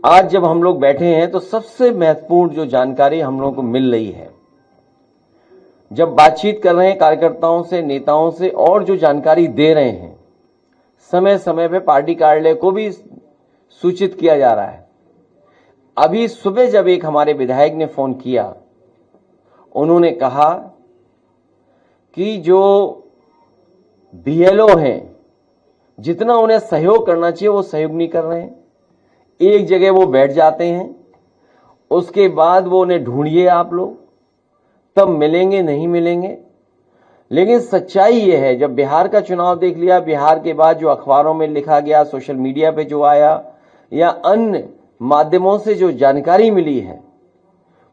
आज जब हम लोग बैठे हैं तो सबसे महत्वपूर्ण जो जानकारी हम लोगों को मिल रही है, जब बातचीत कर रहे हैं कार्यकर्ताओं से, नेताओं से, और जो जानकारी दे रहे हैं, समय समय पे पार्टी कार्यालय को भी सूचित किया जा रहा है। अभी सुबह जब एक हमारे विधायक ने फोन किया, उन्होंने कहा कि जो बीएलओ हैं, जितना उन्हें सहयोग करना चाहिए वो सहयोग नहीं कर रहे हैं। एक जगह वो बैठ जाते हैं, उसके बाद वो उन्हें ढूंढिए आप लोग, तब मिलेंगे, नहीं मिलेंगे। लेकिन सच्चाई ये है, जब बिहार का चुनाव देख लिया, बिहार के बाद जो अखबारों में लिखा गया, सोशल मीडिया पे जो आया, या अन्य माध्यमों से जो जानकारी मिली है,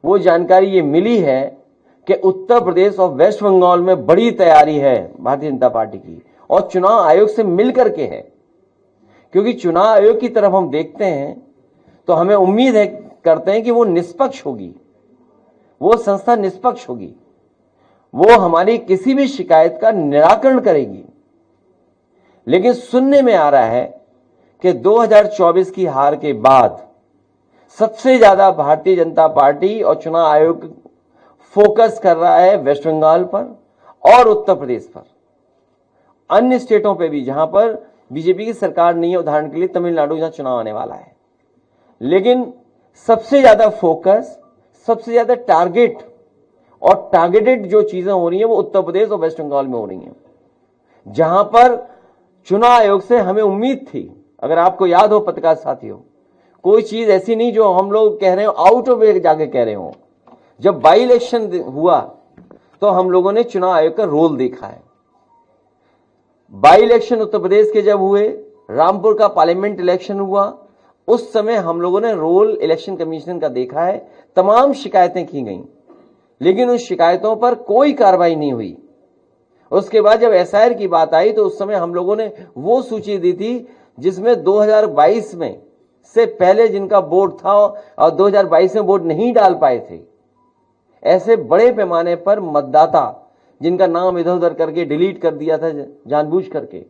वो जानकारी ये मिली है कि उत्तर प्रदेश और वेस्ट बंगाल में बड़ी तैयारी है भारतीय जनता पार्टी की, और चुनाव आयोग से मिलकर के है। क्योंकि चुनाव आयोग की तरफ हम देखते हैं तो हमें उम्मीद है, करते हैं कि वो निष्पक्ष होगी, वो संस्था निष्पक्ष होगी, वो हमारी किसी भी शिकायत का निराकरण करेगी। लेकिन सुनने में आ रहा है कि 2024 की हार के बाद सबसे ज्यादा भारतीय जनता पार्टी और चुनाव आयोग फोकस कर रहा है वेस्ट बंगाल पर और उत्तर प्रदेश पर। अन्य स्टेटों पे भी जहां पर बीजेपी की सरकार नहीं है, उदाहरण के लिए तमिलनाडु, जहां चुनाव आने वाला है, लेकिन सबसे ज्यादा फोकस, सबसे ज्यादा टारगेट और टारगेटेड जो चीजें हो रही हैं वो उत्तर प्रदेश और वेस्ट बंगाल में हो रही हैं, जहां पर चुनाव आयोग से हमें उम्मीद थी। अगर आपको याद हो पत्रकार साथियों, कोई चीज ऐसी नहीं जो हम लोग कह रहे हो आउट ऑफ वे जाके कह रहे हो। जब बाई इलेक्शन हुआ तो हम लोगों ने चुनाव आयोग का रोल देखा है। बाई इलेक्शन उत्तर प्रदेश के जब हुए, रामपुर का पार्लियामेंट इलेक्शन हुआ, उस समय हम लोगों ने रोल इलेक्शन कमीशन का देखा है। तमाम शिकायतें की गई, लेकिन उन शिकायतों पर कोई कार्रवाई नहीं हुई। उसके बाद जब एसआईआर की बात आई तो उस समय हम लोगों ने वो सूची दी थी जिसमें 2022 में से पहले जिनका वोट था और 2022 में वोट नहीं डाल पाए थे, ऐसे बड़े पैमाने पर मतदाता जिनका नाम इधर उधर करके डिलीट कर दिया था जानबूझ करके,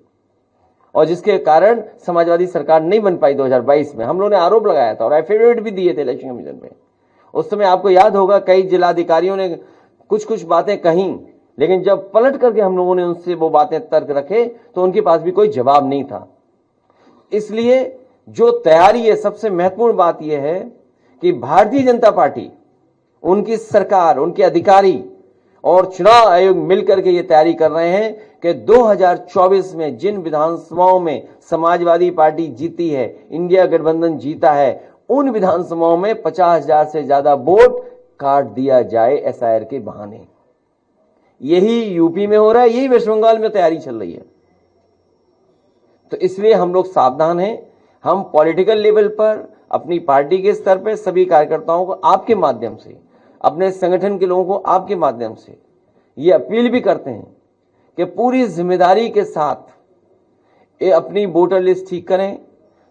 और जिसके कारण समाजवादी सरकार नहीं बन पाई 2022 में। हम लोगों ने आरोप लगाया था और एफिडेविट भी दिए थे इलेक्शन कमीशन में। उस समय आपको याद होगा कई जिलाधिकारियों ने कुछ कुछ बातें कहीं, लेकिन जब पलट करके हम लोगों ने उनसे वो बातें तर्क रखे तो उनके पास भी कोई जवाब नहीं था। इसलिए जो तैयारी है, सबसे महत्वपूर्ण बात यह है कि भारतीय जनता पार्टी, उनकी सरकार, उनके अधिकारी और चुनाव आयोग मिलकर के ये तैयारी कर रहे हैं कि 2024 में जिन विधानसभाओं में समाजवादी पार्टी जीती है, इंडिया गठबंधन जीता है, उन विधानसभाओं में 50,000 से ज्यादा वोट काट दिया जाए एसआईआर के बहाने। यही यूपी में हो रहा है, यही वेस्ट बंगाल में तैयारी चल रही है। तो इसलिए हम लोग सावधान हैं। हम पॉलिटिकल लेवल पर, अपनी पार्टी के स्तर पर सभी कार्यकर्ताओं को आपके माध्यम से, अपने संगठन के लोगों को आपके माध्यम से ये अपील भी करते हैं कि पूरी जिम्मेदारी के साथ ये अपनी वोटर लिस्ट ठीक करें।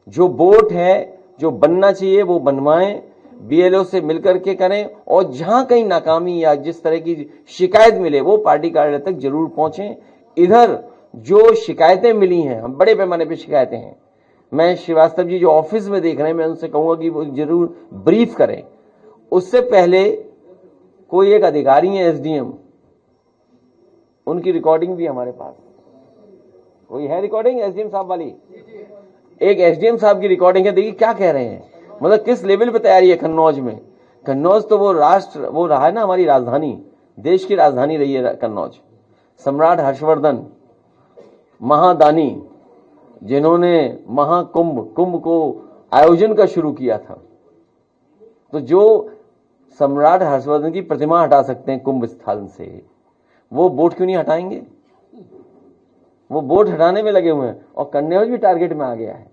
जो वोट है, जो बनना चाहिए वो बनवाएं, बीएलओ से मिलकर के करें, और जहां कहीं नाकामी या जिस तरह की शिकायत मिले वो पार्टी कार्यालय तक जरूर पहुंचें। इधर जो शिकायतें मिली हैं, हम बड़े पैमाने पर शिकायतें हैं, मैं श्रीवास्तव जी जो ऑफिस में देख रहे हैं, मैं उनसे कहूंगा कि वो जरूर ब्रीफ करें। उससे पहले कोई एक अधिकारी है एसडीएम, उनकी रिकॉर्डिंग भी हमारे पास, कोई है रिकॉर्डिंग एसडीएम साहब वाली? एक एसडीएम साहब की रिकॉर्डिंग है, देखिए क्या कह रहे हैं, मतलब किस लेवल पे तैयारी है कन्नौज में। कन्नौज तो वो रहा है ना, हमारी राजधानी, देश की राजधानी रही है कन्नौज। सम्राट हर्षवर्धन महादानी, जिन्होंने कुंभ को आयोजन का शुरू किया था, तो जो सम्राट हर्षवर्धन की प्रतिमा हटा सकते हैं कुंभ स्थल से, वो वोट क्यों नहीं हटाएंगे? वो वोट हटाने में लगे हुए हैं, और कन्नौज भी टारगेट में आ गया है।